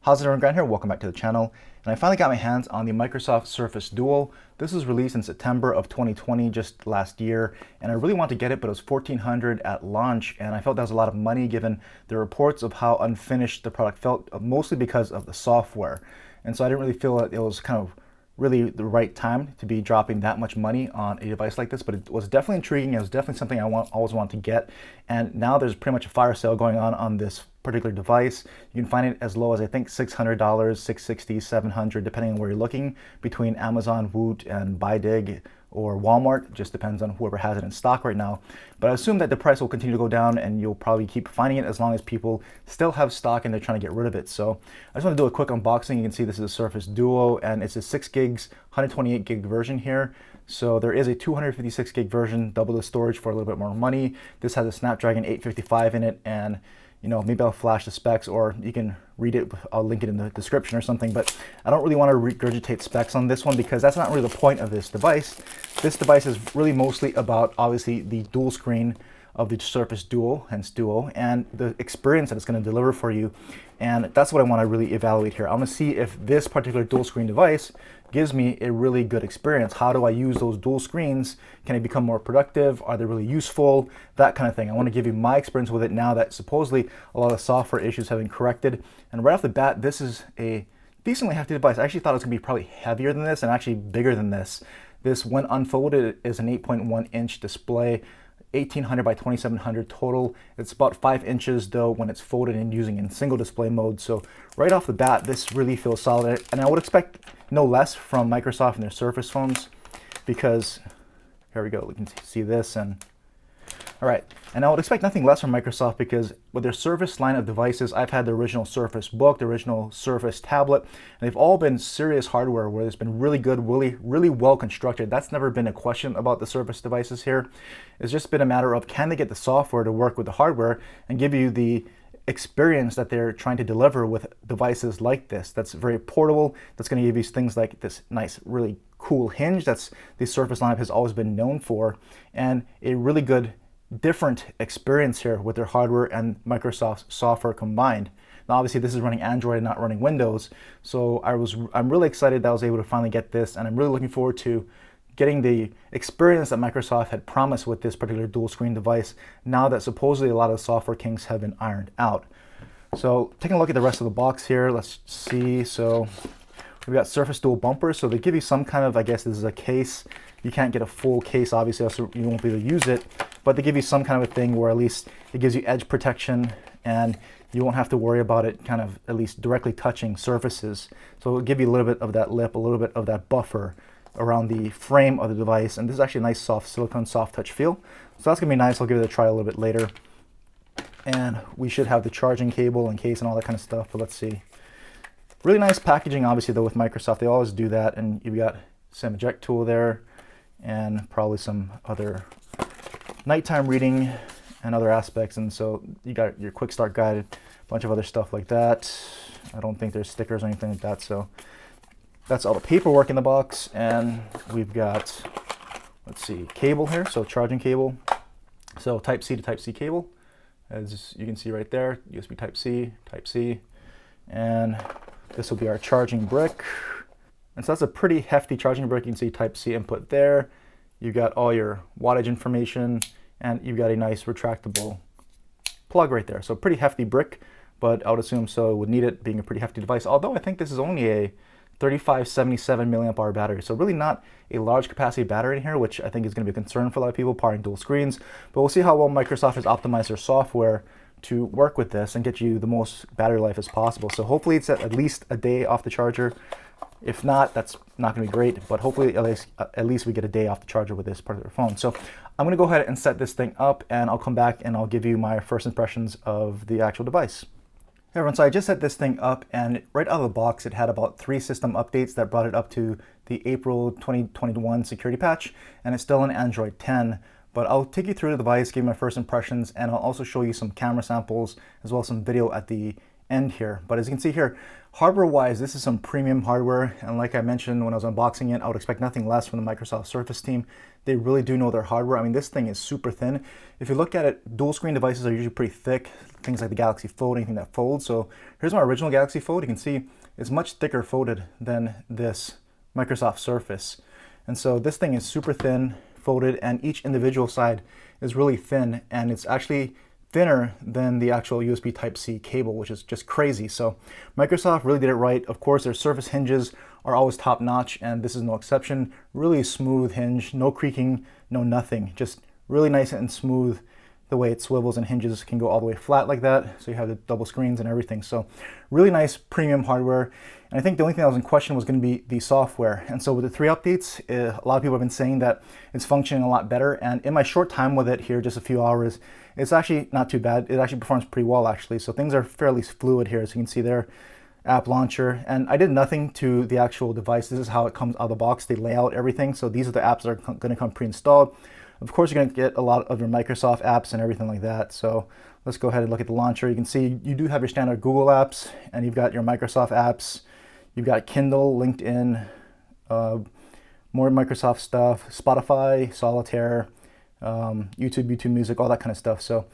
How's it going, Grant here? Welcome back to the channel. And I finally got my hands on the Microsoft Surface Duo. This was released in September of 2020, just last year, and I really wanted to get it, but it was $1,400 at launch, and I felt that was a lot of money given the reports of how unfinished the product felt, mostly because of the software. And so I didn't really feel that it was kind of really the right time to be dropping that much money on a device like this, but it was definitely intriguing. It was definitely something I always wanted to get, and now there's pretty much a fire sale going on this particular device. You can find it as low as I think $600, $660, $700, depending on where you're looking, between Amazon, Woot, and Baidig or Walmart. Just depends on whoever has it in stock right now. But I assume that the price will continue to go down and you'll probably keep finding it as long as people still have stock and they're trying to get rid of it. So I just want to do a quick unboxing. You can see this is a Surface Duo and it's a 6 gigs, 128 gig version here. So there is a 256 gig version, double the storage for a little bit more money. This has a Snapdragon 855 in it, and maybe I'll flash the specs, or you can read it. I'll link it in the description or something, but I don't really want to regurgitate specs on this one because that's not really the point of this device. This device is really mostly about, obviously, the dual screen of the Surface Duo, hence Duo, and the experience that it's going to deliver for you. And that's what I want to really evaluate here. I want to see if this particular dual screen device gives me a really good experience. How do I use those dual screens? Can I become more productive? Are they really useful? That kind of thing. I want to give you my experience with it now that supposedly a lot of software issues have been corrected. And right off the bat, this is a decently hefty device. I actually thought it was going to be probably heavier than this and actually bigger than this. This, when unfolded, is an 8.1 inch display. 1800 by 2700 total. It's about 5 inches though when it's folded and using in single display mode. So right off the bat, this really feels solid, and I would expect no less from Microsoft and their Surface phones, because here we go, we can see this, and all right, and I would expect nothing less from Microsoft because with their Surface line of devices, I've had the original Surface Book, the original Surface tablet, and they've all been serious hardware where it's been really good, really well constructed. That's never been a question about the Surface devices here. It's just been a matter of, can they get the software to work with the hardware and give you the experience that they're trying to deliver with devices like this, that's very portable, that's going to give you things like this nice, really cool hinge that's the Surface lineup has always been known for, and a really good different experience here with their hardware and Microsoft's software combined. Now obviously this is running Android and not running Windows, so I'm really excited that I was able to finally get this, and I'm really looking forward to getting the experience that Microsoft had promised with this particular dual screen device, now that supposedly a lot of the software kinks have been ironed out. So taking a look at the rest of the box here, let's see. So we've got Surface Dual bumpers, so they give you some kind of, I guess this is a case. You can't get a full case, obviously, else you won't be able to use it, but they give you some kind of a thing where at least it gives you edge protection and you won't have to worry about it kind of at least directly touching surfaces. So it'll give you a little bit of that lip, a little bit of that buffer around the frame of the device. And this is actually a nice soft silicone, soft touch feel. So that's gonna be nice. I'll give it a try a little bit later. And we should have the charging cable and case and all that kind of stuff, but let's see. Really nice packaging, obviously, though, with Microsoft. They always do that. And you've got some eject tool there and probably some other nighttime reading and other aspects. And so you got your quick start guide, a bunch of other stuff like that. I don't think there's stickers or anything like that. So that's all the paperwork in the box. And we've got, let's see, cable here. So charging cable. So Type-C to Type-C cable, as you can see right there, USB Type-C. And this will be our charging brick. And so that's a pretty hefty charging brick. You can see Type-C input there. You've got all your wattage information, and you've got a nice retractable plug right there. So pretty hefty brick, but I would assume so would need it, being a pretty hefty device. Although I think this is only a 3577 milliamp hour battery. So really not a large capacity battery in here, which I think is going to be a concern for a lot of people powering dual screens. But we'll see how well Microsoft has optimized their software to work with this and get you the most battery life as possible. So hopefully it's at least a day off the charger. If not, that's not going to be great, but hopefully at least we get a day off the charger with this particular phone. So I'm going to go ahead and set this thing up, and I'll come back and I'll give you my first impressions of the actual device. Hey everyone, so I just set this thing up, and right out of the box it had about 3 system updates that brought it up to the April 2021 security patch, and it's still an Android 10. But I'll take you through the device, give you my first impressions, and I'll also show you some camera samples as well as some video at the end here. But as you can see here, hardware-wise, this is some premium hardware. And like I mentioned when I was unboxing it, I would expect nothing less from the Microsoft Surface team. They really do know their hardware. I mean, this thing is super thin. If you look at it, dual screen devices are usually pretty thick. Things like the Galaxy Fold, anything that folds. So here's my original Galaxy Fold. You can see it's much thicker folded than this Microsoft Surface. And so this thing is super thin, folded, and each individual side is really thin, and it's actually thinner than the actual USB Type-C cable, which is just crazy. So Microsoft really did it right. Of course, their Surface hinges are always top-notch, and this is no exception. Really smooth hinge, no creaking, no nothing. Just really nice and smooth. The way it swivels and hinges can go all the way flat like that. So you have the double screens and everything. So really nice premium hardware. And I think the only thing that was in question was going to be the software. And so with the 3 updates, a lot of people have been saying that it's functioning a lot better. And in my short time with it here, just a few hours, it's actually not too bad. It actually performs pretty well, actually. So things are fairly fluid here. As you can see there, app launcher. And I did nothing to the actual device. This is how it comes out of the box. They lay out everything. So these are the apps that are going to come pre-installed. Of course, you're going to get a lot of your Microsoft apps and everything like that. So let's go ahead and look at the launcher. You can see you do have your standard Google apps, and you've got your Microsoft apps. You've got Kindle, LinkedIn, more Microsoft stuff, Spotify, Solitaire, YouTube Music, all that kind of stuff. So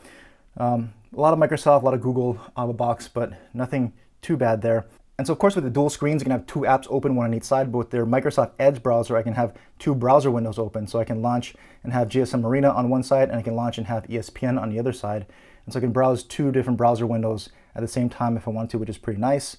a lot of Microsoft, a lot of Google out of the box, but nothing too bad there. And so of course with the dual screens, you can have 2 apps open, one on each side, but with their Microsoft Edge browser, I can have 2 browser windows open. So I can launch and have GSM Arena on one side, and I can launch and have ESPN on the other side. And so I can browse 2 different browser windows at the same time if I want to, which is pretty nice.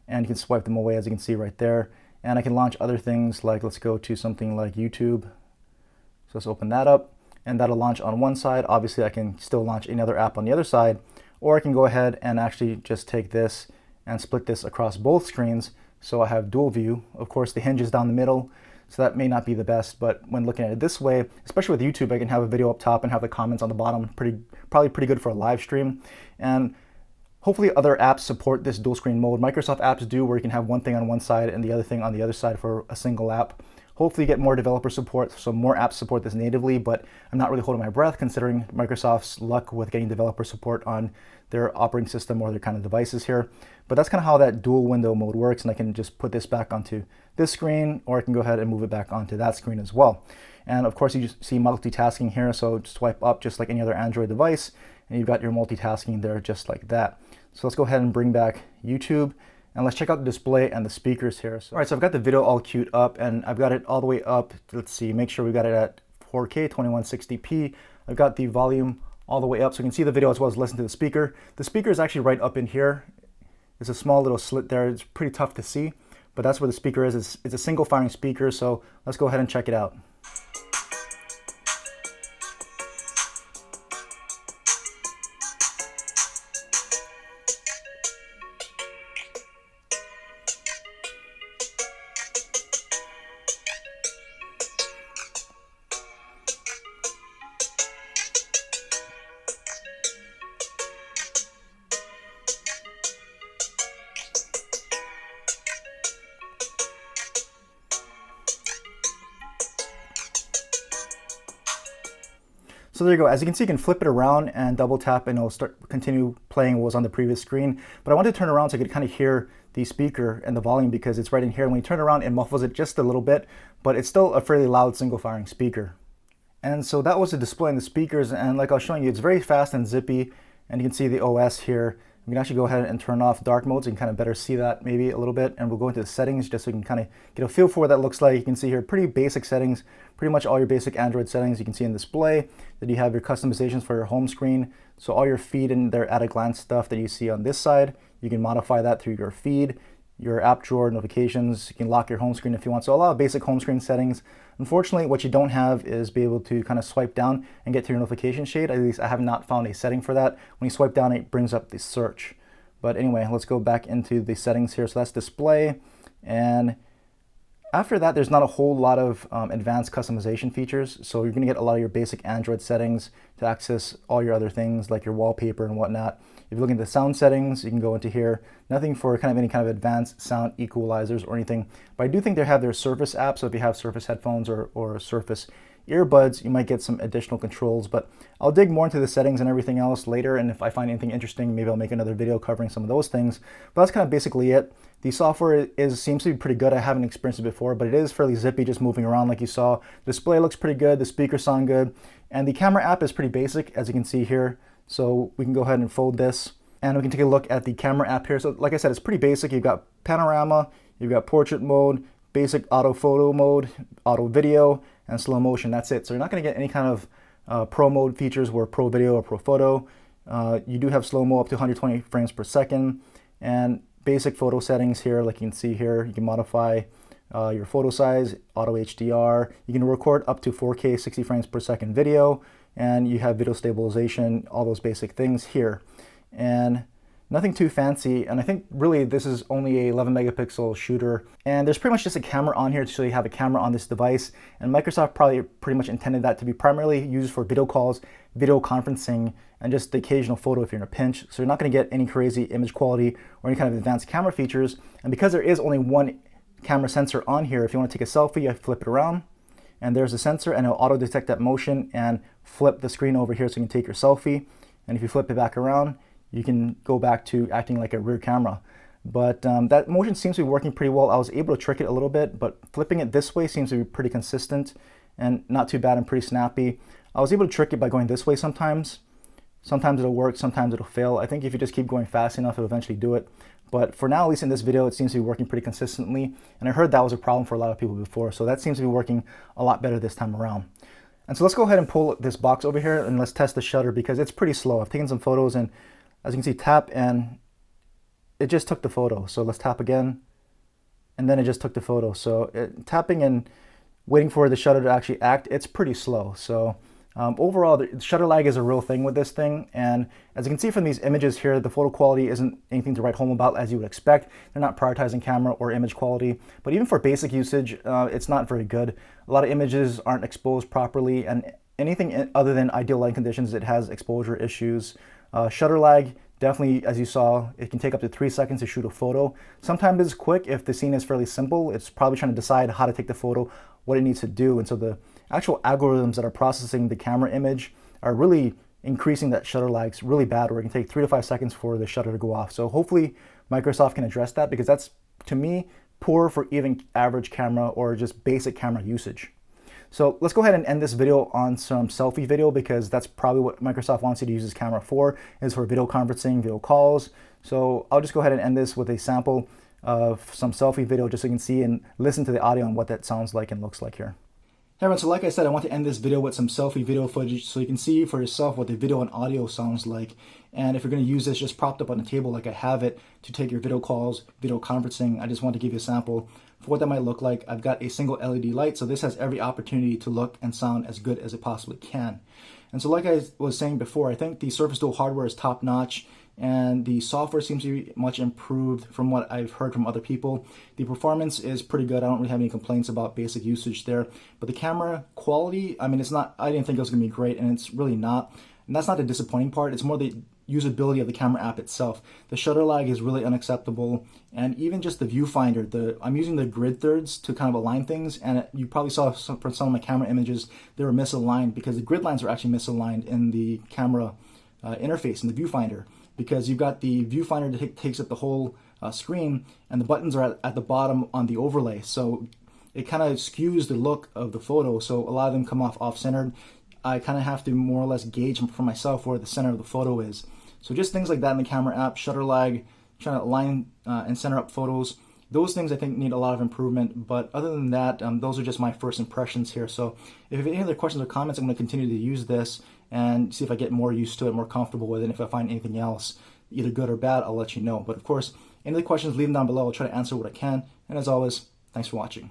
And you can swipe them away, as you can see right there. And I can launch other things like, let's go to something like YouTube. So let's open that up, and that'll launch on one side. Obviously I can still launch another app on the other side, or I can go ahead and actually just take this and split this across both screens, so I have dual view. Of course, the hinge is down the middle, so that may not be the best, but when looking at it this way, especially with YouTube, I can have a video up top and have the comments on the bottom. Probably pretty good for a live stream. And hopefully other apps support this dual screen mode. Microsoft apps do, where you can have one thing on one side and the other thing on the other side for a single app. Hopefully get more developer support, so more apps support this natively, but I'm not really holding my breath considering Microsoft's luck with getting developer support on their operating system or their kind of devices here. But that's kind of how that dual window mode works, and I can just put this back onto this screen, or I can go ahead and move it back onto that screen as well. And of course you just see multitasking here, so swipe up just like any other Android device, and you've got your multitasking there just like that. So let's go ahead and bring back YouTube. And let's check out the display and the speakers here. So, all right, so I've got the video all queued up, and I've got it all the way up. Let's see, make sure we got it at 4K, 2160p. I've got the volume all the way up so you can see the video as well as listen to the speaker. The speaker is actually right up in here. There's a small little slit there. It's pretty tough to see, but that's where the speaker is. It's a single firing speaker, so let's go ahead and check it out. So there you go. As you can see, you can flip it around and double tap and it'll continue playing what was on the previous screen. But I wanted to turn around so I could kind of hear the speaker and the volume because it's right in here. And when you turn around, it muffles it just a little bit, but it's still a fairly loud single firing speaker. And so that was the display and the speakers. And like I was showing you, it's very fast and zippy. And you can see the OS here. We can actually go ahead and turn off dark mode so you can kind of better see that maybe a little bit. And we'll go into the settings just so you can kind of get a feel for what that looks like. You can see here pretty basic settings, pretty much all your basic Android settings you can see in display. Then you have your customizations for your home screen. So all your feed and their at a glance stuff that you see on this side, you can modify that through your feed, your app drawer notifications. You can lock your home screen if you want. So a lot of basic home screen settings. Unfortunately, what you don't have is be able to kind of swipe down and get to your notification shade. At least I have not found a setting for that. When you swipe down, it brings up the search. But anyway, let's go back into the settings here. So that's display. And after that, there's not a whole lot of advanced customization features. So you're going to get a lot of your basic Android settings to access all your other things like your wallpaper and whatnot. If you look into the sound settings, you can go into here. Nothing for kind of any kind of advanced sound equalizers or anything. But I do think they have their Surface app. So if you have Surface headphones or Surface earbuds, you might get some additional controls, but I'll dig more into the settings and everything else later, and if I find anything interesting, maybe I'll make another video covering some of those things. But that's kind of basically it. The software seems to be pretty good. I haven't experienced it before, but it is fairly zippy, just moving around like you saw. The display looks pretty good, the speakers sound good, and the camera app is pretty basic, as you can see here. So we can go ahead and fold this, and we can take a look at the camera app here. So like I said, it's pretty basic. You've got panorama, you've got portrait mode, basic auto photo mode, auto video, and slow motion. That's it. So you're not going to get any kind of pro mode features where pro video or pro photo. You do have slow-mo up to 120 frames per second, and basic photo settings here, like you can see here. You can modify your photo size, auto HDR. You can record up to 4K 60 frames per second video, and you have video stabilization, all those basic things here. And nothing too fancy, and I think really this is only a 11 megapixel shooter, and there's pretty much just a camera on here to show you have a camera on this device, and Microsoft probably pretty much intended that to be primarily used for video calls, video conferencing, and just the occasional photo if you're in a pinch. So you're not going to get any crazy image quality or any kind of advanced camera features, and because there is only one camera sensor on here, if you want to take a selfie, you flip it around, and there's a sensor, and it'll auto detect that motion and flip the screen over here so you can take your selfie, and if you flip it back around, you can go back to acting like a rear camera. But that motion seems to be working pretty well. I was able to trick it a little bit, but flipping it this way seems to be pretty consistent and not too bad and pretty snappy. I was able to trick it by going this way sometimes. Sometimes it'll work, sometimes it'll fail. I think if you just keep going fast enough, it'll eventually do it. But for now, at least in this video, it seems to be working pretty consistently. And I heard that was a problem for a lot of people before, so that seems to be working a lot better this time around. And so let's go ahead and pull this box over here and let's test the shutter because it's pretty slow. I've taken some photos, and as you can see, tap and it just took the photo. So let's tap again, and then it just took the photo. So tapping and waiting for the shutter to actually act, it's pretty slow. So overall, the shutter lag is a real thing with this thing. And as you can see from these images here, the photo quality isn't anything to write home about, as you would expect. They're not prioritizing camera or image quality. But even for basic usage, it's not very good. A lot of images aren't exposed properly, and anything other than ideal lighting conditions, it has exposure issues. Shutter lag, definitely, as you saw, it can take up to 3 seconds to shoot a photo. Sometimes it's quick if the scene is fairly simple. It's probably trying to decide how to take the photo, what it needs to do. And so the actual algorithms that are processing the camera image are really increasing that shutter lag really bad, where it can take 3 to 5 seconds for the shutter to go off. So hopefully Microsoft can address that, because that's, to me, poor for even average camera or just basic camera usage. So let's go ahead and end this video on some selfie video, because that's probably what Microsoft wants you to use this camera for, is for video conferencing, video calls. So I'll just go ahead and end this with a sample of some selfie video just so you can see and listen to the audio and what that sounds like and looks like here. Hey everyone, so like I said, I want to end this video with some selfie video footage so you can see for yourself what the video and audio sounds like. And if you're going to use this just propped up on the table like I have it to take your video calls, video conferencing, I just want to give you a sample for what that might look like. I've got a single LED light, so this has every opportunity to look and sound as good as it possibly can. And so like I was saying before, I think the Surface Duo hardware is top notch, and the software seems to be much improved from what I've heard from other people. The performance is pretty good. I don't really have any complaints about basic usage there. But the camera quality, I mean, it's not, I didn't think it was going to be great, and it's really not. And that's not the disappointing part. It's more the usability of the camera app itself. The shutter lag is really unacceptable, and even just the viewfinder, I'm using the grid thirds to kind of align things, and you probably saw from some of my camera images, they were misaligned because the grid lines are actually misaligned in the camera interface in the viewfinder, because you've got the viewfinder that takes up the whole screen, and the buttons are at the bottom on the overlay, so it kind of skews the look of the photo, so a lot of them come off-centered. I kind of have to more or less gauge for myself where the center of the photo is. So just things like that in the camera app, shutter lag, trying to align and center up photos, those things I think need a lot of improvement. But other than that, those are just my first impressions here. So if you have any other questions or comments, I'm going to continue to use this and see if I get more used to it, more comfortable with it. And if I find anything else, either good or bad, I'll let you know. But of course, any other questions, leave them down below. I'll try to answer what I can. And as always, thanks for watching.